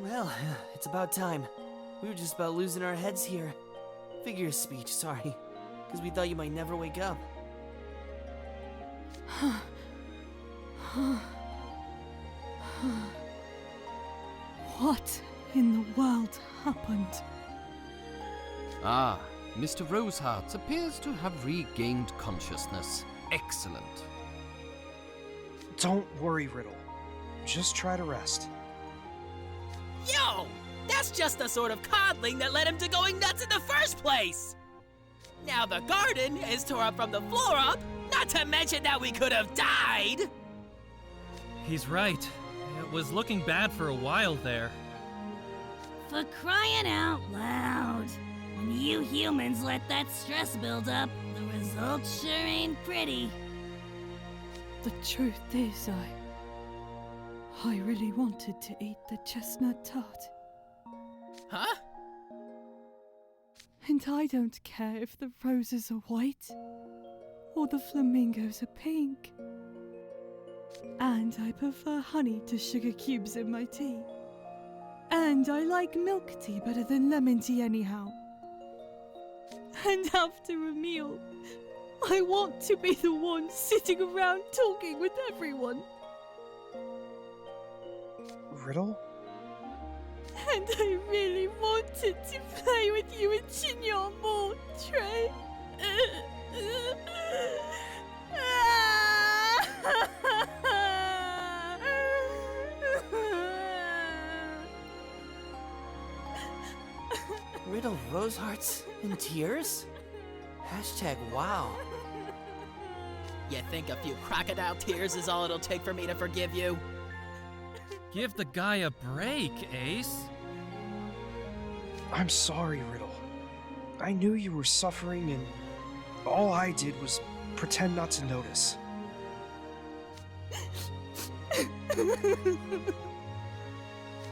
Well, it's about time. We were just about losing our heads here. Figure of speech, sorry. Because we thought you might never wake up. What in the world happened? Ah, Mr. Rosehearts appears to have regained consciousness. Excellent. Don't worry, Riddle. Just try to rest. Yo! That's just the sort of coddling that led him to going nuts in the first place! Now the garden is tore up from the floor up, not to mention that we could have died! He's right. It was looking bad for a while there. For crying out loud. When you humans let that stress build up, the result sure ain't pretty. The truth is, I really wanted to eat the chestnut tart. Huh? And I don't care if the roses are white or the flamingos are pink. And I prefer honey to sugar cubes in my tea. And I like milk tea better than lemon tea anyhow. And after a meal, I want to be the one sitting around talking with everyone. Riddle? And I really wanted to play with you and Chihiyo more, Trey. Riddle Rosehearts in tears? Hashtag wow. You think a few crocodile tears is all it'll take for me to forgive you? Give the guy a break, Ace. I'm sorry, Riddle. I knew you were suffering, and all I did was pretend not to notice.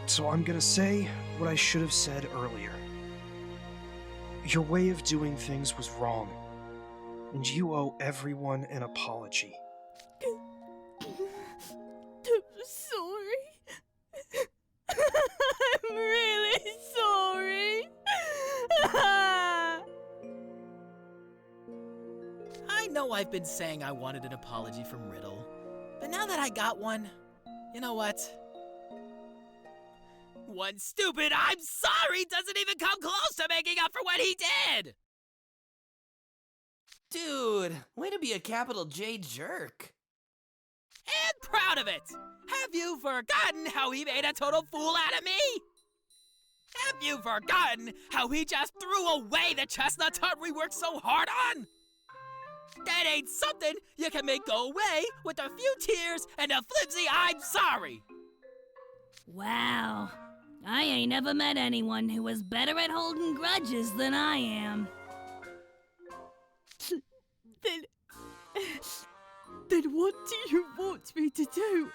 So I'm gonna say what I should have said earlier. Your way of doing things was wrong, and you owe everyone an apology. I'm sorry. I'm really sorry. I know I've been saying I wanted an apology from Riddle, but now that I got one, you know what? One stupid I'm sorry doesn't even come close to making up for what he did! Dude, way to be a capital J jerk. And proud of it! Have you forgotten how he made a total fool out of me? Have you forgotten how he just threw away the chestnut tart we worked so hard on? That ain't something you can make go away with a few tears and a flimsy I'm sorry! Wow. I ain't ever met anyone who was better at holding grudges than I am. Then what do you want me to do?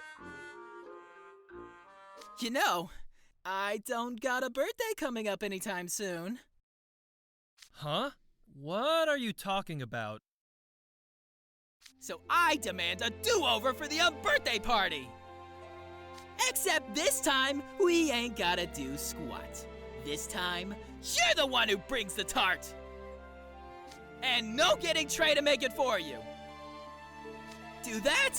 You know, I don't got a birthday coming up anytime soon. Huh? What are you talking about? So I demand a do-over for the birthday party! Except this time, we ain't gotta do squat. This time, you're the one who brings the tart! And no getting Trey to make it for you! Do that,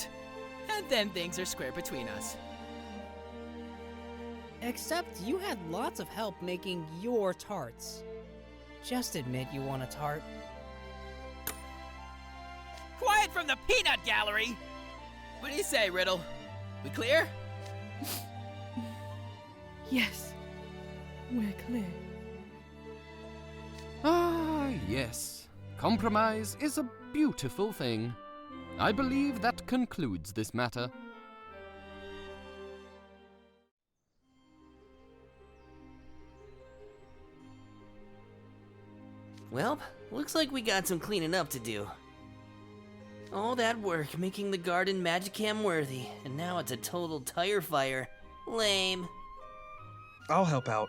and then things are square between us. Except you had lots of help making your tarts. Just admit you want a tart. Quiet from the peanut gallery! What do you say, Riddle? We clear? Yes, we're clear. Ah, yes. Compromise is a beautiful thing. I believe that concludes this matter. Well, looks like we got some cleaning up to do. All that work making the garden Magicam worthy, and now it's a total tire fire. Lame. I'll help out.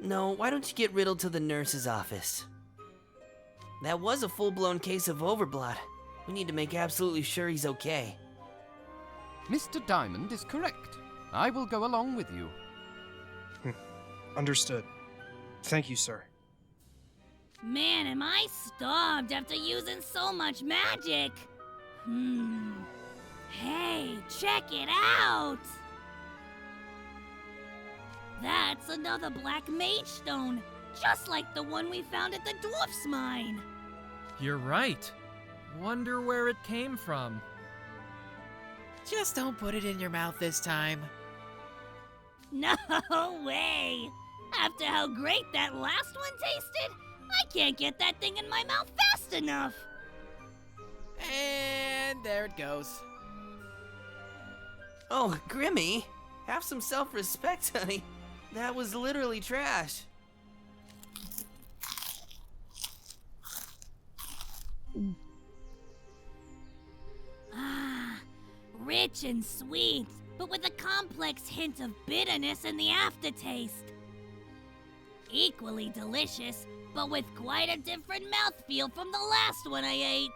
No, why don't you get Riddle to the nurse's office? That was a full-blown case of overblot. We need to make absolutely sure he's okay. Mr. Diamond is correct. I will go along with you. Understood. Thank you, sir. Man, am I starved after using so much magic. Hey, check it out! That's another black mage stone, just like the one we found at the dwarf's mine. You're right. Wonder where it came from. Just don't put it in your mouth this time. No way! After how great that last one tasted, I can't get that thing in my mouth fast enough. And there it goes. Oh, Grimmy, have some self-respect, honey. That was literally trash. Ah, rich and sweet, but with a complex hint of bitterness in the aftertaste. Equally delicious, but with quite a different mouthfeel from the last one I ate.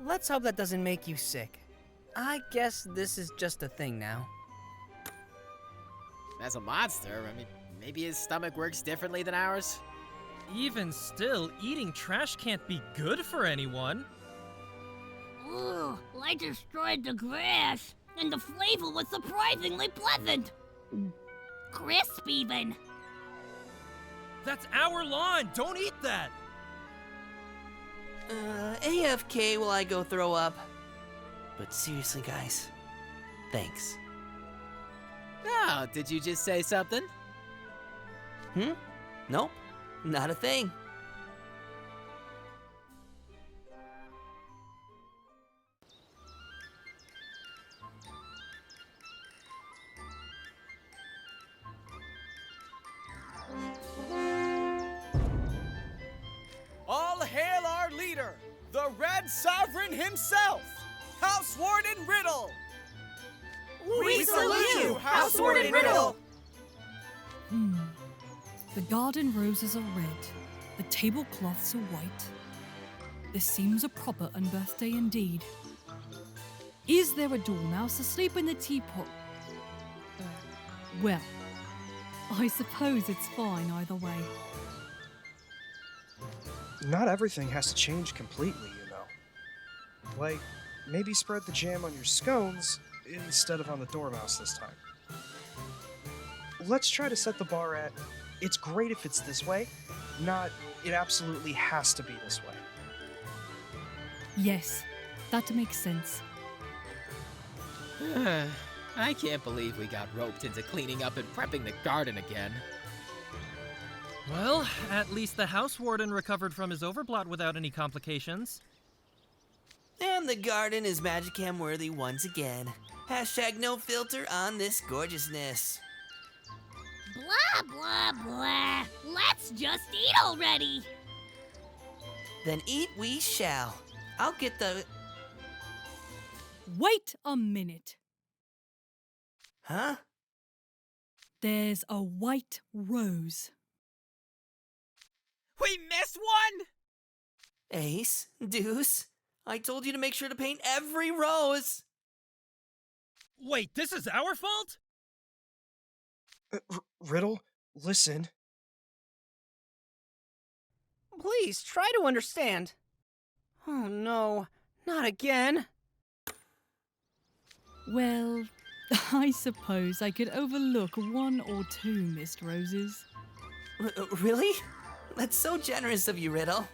Let's hope that doesn't make you sick. I guess this is just a thing now. As a monster, I mean, maybe his stomach works differently than ours? Even still, eating trash can't be good for anyone. Ooh, I destroyed the grass, and the flavor was surprisingly pleasant. Crisp, even. That's our lawn! Don't eat that! AFK while I go throw up. But seriously, guys, thanks. Oh, did you just say something? Nope, not a thing. All hail our leader, the Red Sovereign himself, House Warden Riddle! We salute you, House Warden Riddle! The garden roses are red, the tablecloths are white. This seems a proper unbirthday indeed. Is there a dormouse asleep in the teapot? Well, I suppose it's fine either way. Not everything has to change completely, you know. Like, maybe spread the jam on your scones instead of on the dormouse this time. Let's try to set the bar at, it's great if it's this way, not, it absolutely has to be this way. Yes, that makes sense. I can't believe we got roped into cleaning up and prepping the garden again. Well, at least the house warden recovered from his overblot without any complications. And the garden is Magicam worthy once again. Hashtag no filter on this gorgeousness. Blah, blah, blah. Let's just eat already. Then eat we shall. I'll get the... Wait a minute. Huh? There's a white rose. We missed one? Ace, Deuce, I told you to make sure to paint every rose. Wait, this is our fault? Riddle, listen. Please, try to understand. Oh no, not again. Well, I suppose I could overlook one or two missed roses. Really? That's so generous of you, Riddle.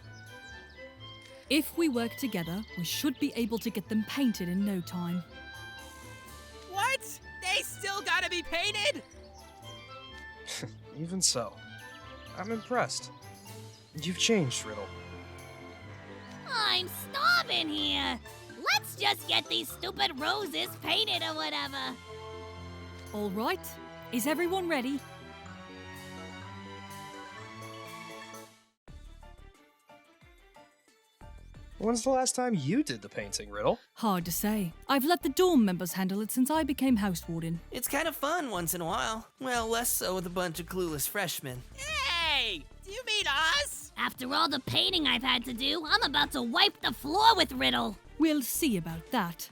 If we work together, we should be able to get them painted in no time. What? They still gotta be painted? Even so, I'm impressed. You've changed, Riddle. I'm starving here. Let's just get these stupid roses painted or whatever. All right, is everyone ready? When's the last time you did the painting, Riddle? Hard to say. I've let the dorm members handle it since I became house warden. It's kind of fun once in a while. Well, less so with a bunch of clueless freshmen. Hey! Do you mean us? After all the painting I've had to do, I'm about to wipe the floor with Riddle. We'll see about that.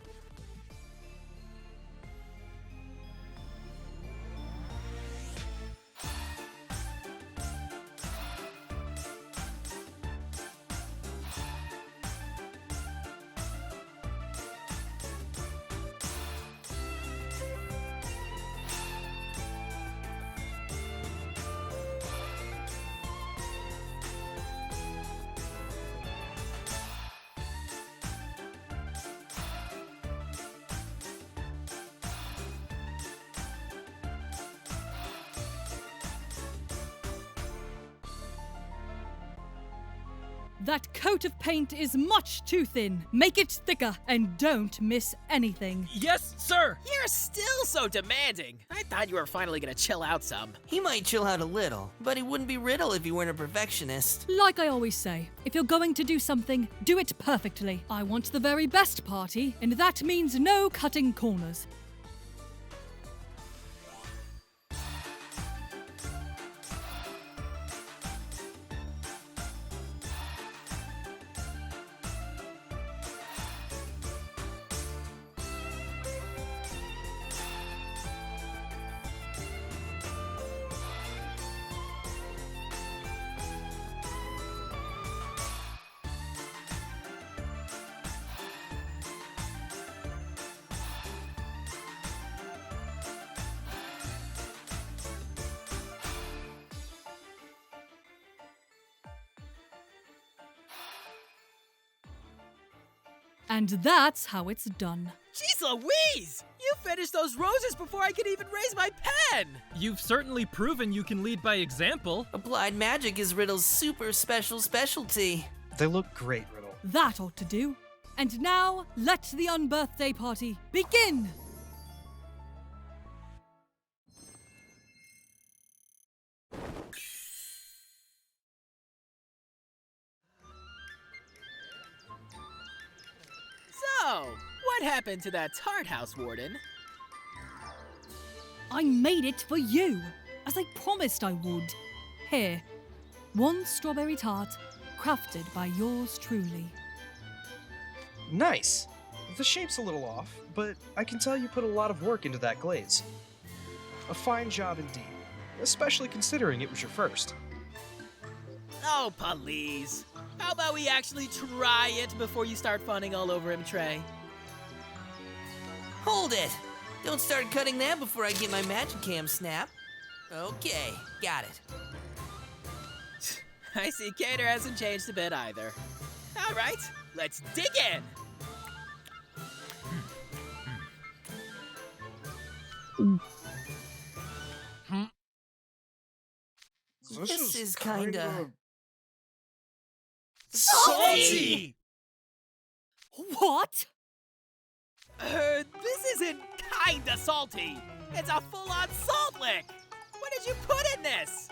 That coat of paint is much too thin. Make it thicker and don't miss anything. Yes, sir! You're still so demanding. I thought you were finally gonna chill out some. He might chill out a little, but he wouldn't be Riddle if he weren't a perfectionist. Like I always say, if you're going to do something, do it perfectly. I want the very best party, and that means no cutting corners. And that's how it's done. Jeez Louise! You finished those roses before I could even raise my pen! You've certainly proven you can lead by example. Applied magic is Riddle's super special specialty. They look great, Riddle. That ought to do. And now, let the unbirthday party begin! So, what happened to that tart house, Warden? I made it for you, as I promised I would. Here, one strawberry tart, crafted by yours truly. Nice. The shape's a little off, but I can tell you put a lot of work into that glaze. A fine job indeed, especially considering it was your first. Oh, please. How about we actually try it before you start funning all over him, Trey? Hold it! Don't start cutting that before I get my magic cam snap. Okay, got it. I see Cater hasn't changed a bit either. All right, let's dig in! This is kinda... salty! What? This isn't kinda salty. It's a full-on salt lick. What did you put in this?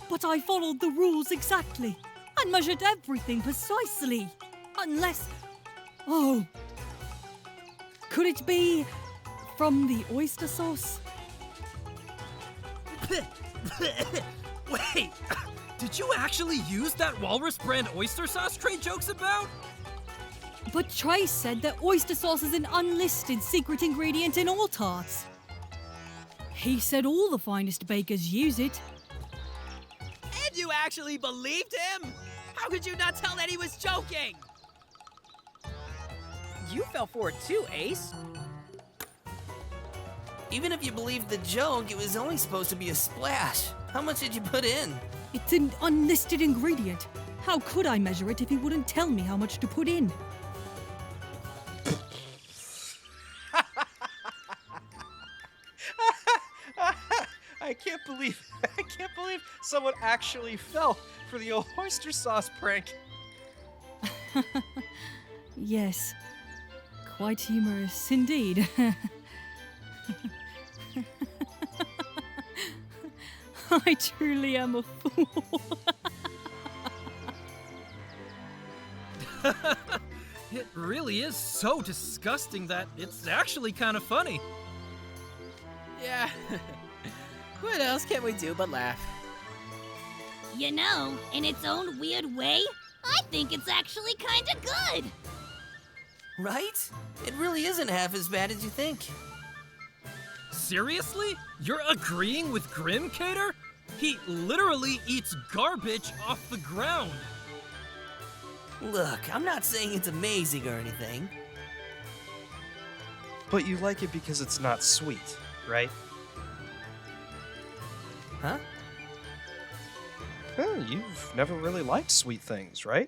But I followed the rules exactly. I measured everything precisely. Unless... Oh. Could it be from the oyster sauce? Wait, did you actually use that walrus brand oyster sauce Trey jokes about? But Trey said that oyster sauce is an unlisted secret ingredient in all tarts. He said all the finest bakers use it. And you actually believed him? How could you not tell that he was joking? You fell for it too, Ace. Even if you believed the joke, it was only supposed to be a splash. How much did you put in? It's an unlisted ingredient. How could I measure it if he wouldn't tell me how much to put in? I can't believe someone actually fell for the old oyster sauce prank. Yes, quite humorous indeed. I truly am a fool. It really is so disgusting that it's actually kind of funny. Yeah. What else can we do but laugh? You know, in its own weird way, I think it's actually kinda good. Right? It really isn't half as bad as you think. Seriously? You're agreeing with Grim, Cater? He literally eats garbage off the ground. Look, I'm not saying it's amazing or anything. But you like it because it's not sweet, right? Huh? Well, you've never really liked sweet things, right?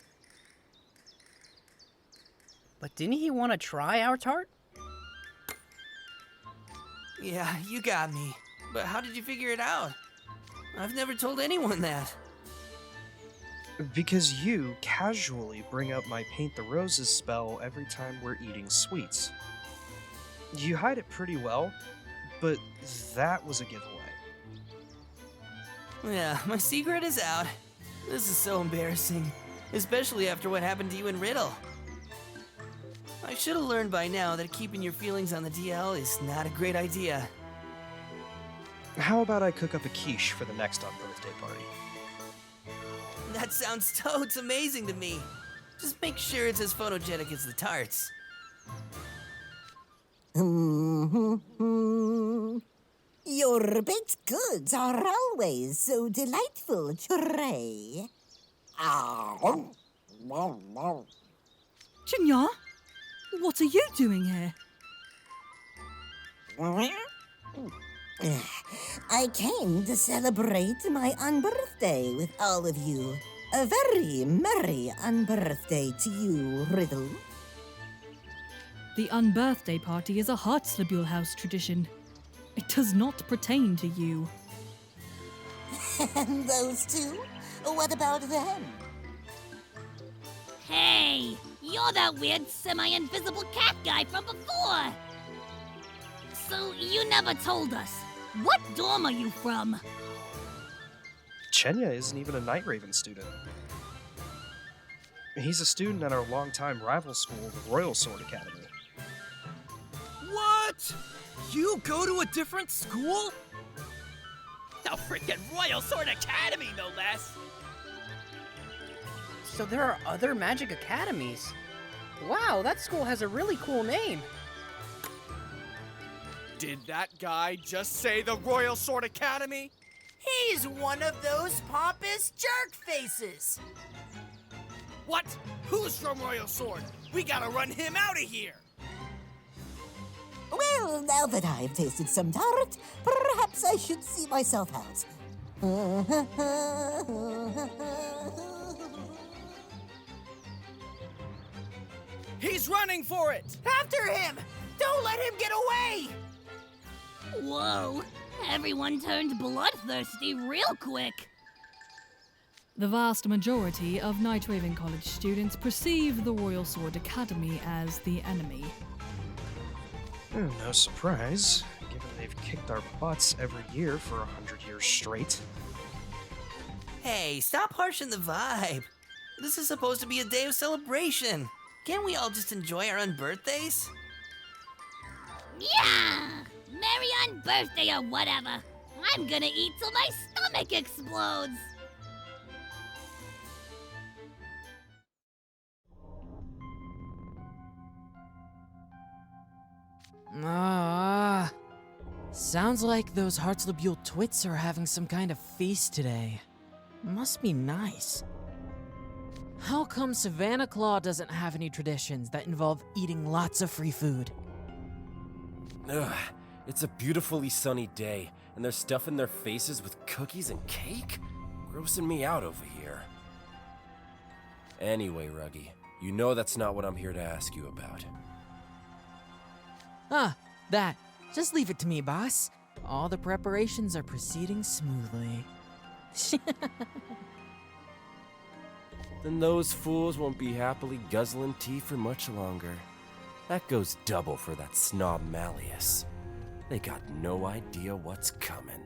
But didn't he want to try our tart? Yeah, you got me. But how did you figure it out? I've never told anyone that. Because you casually bring up my Paint the Roses spell every time we're eating sweets. You hide it pretty well, but that was a giveaway. Yeah, my secret is out. This is so embarrassing, especially after what happened to you in Riddle. I should have learned by now that keeping your feelings on the DL is not a great idea. How about I cook up a quiche for the next birthday party? That sounds totes amazing to me. Just make sure it's as photogenic as the tarts. Your baked goods are always so delightful, Trey. Chinya, what are you doing here? I came to celebrate my unbirthday with all of you. A very merry unbirthday to you, Riddle. The unbirthday party is a Heartslebule house tradition. It does not pertain to you. And those two? What about them? Hey, you're that weird semi-invisible cat guy from before. So you never told us. What dorm are you from? Chenya isn't even a Night Raven student. He's a student at our longtime rival school, the Royal Sword Academy. What? You go to a different school? The freaking Royal Sword Academy, no less! So there are other magic academies. Wow, that school has a really cool name. Did that guy just say the Royal Sword Academy? He's one of those pompous jerk faces. What? Who's from Royal Sword? We gotta run him out of here! Well, now that I've tasted some tart, perhaps I should see myself out. He's running for it! After him! Don't let him get away! Whoa, everyone turned bloodthirsty real quick. The vast majority of Night Raven College students perceive the Royal Sword Academy as the enemy. No surprise, given they've kicked our butts every year for 100 years straight. Hey, stop harshing the vibe. This is supposed to be a day of celebration. Can't we all just enjoy our unbirthdays? Yeah! Merry unbirthday or whatever. I'm gonna eat till my stomach explodes. Sounds like those Heartslebule twits are having some kind of feast today. Must be nice. How come Savannah Claw doesn't have any traditions that involve eating lots of free food? Ugh, it's a beautifully sunny day, and they're stuffing their faces with cookies and cake? Grossing me out over here. Anyway, Ruggie, you know that's not what I'm here to ask you about. That. Just leave it to me, boss. All the preparations are proceeding smoothly. Then those fools won't be happily guzzling tea for much longer. That goes double for that snob Malleus. They got no idea what's coming.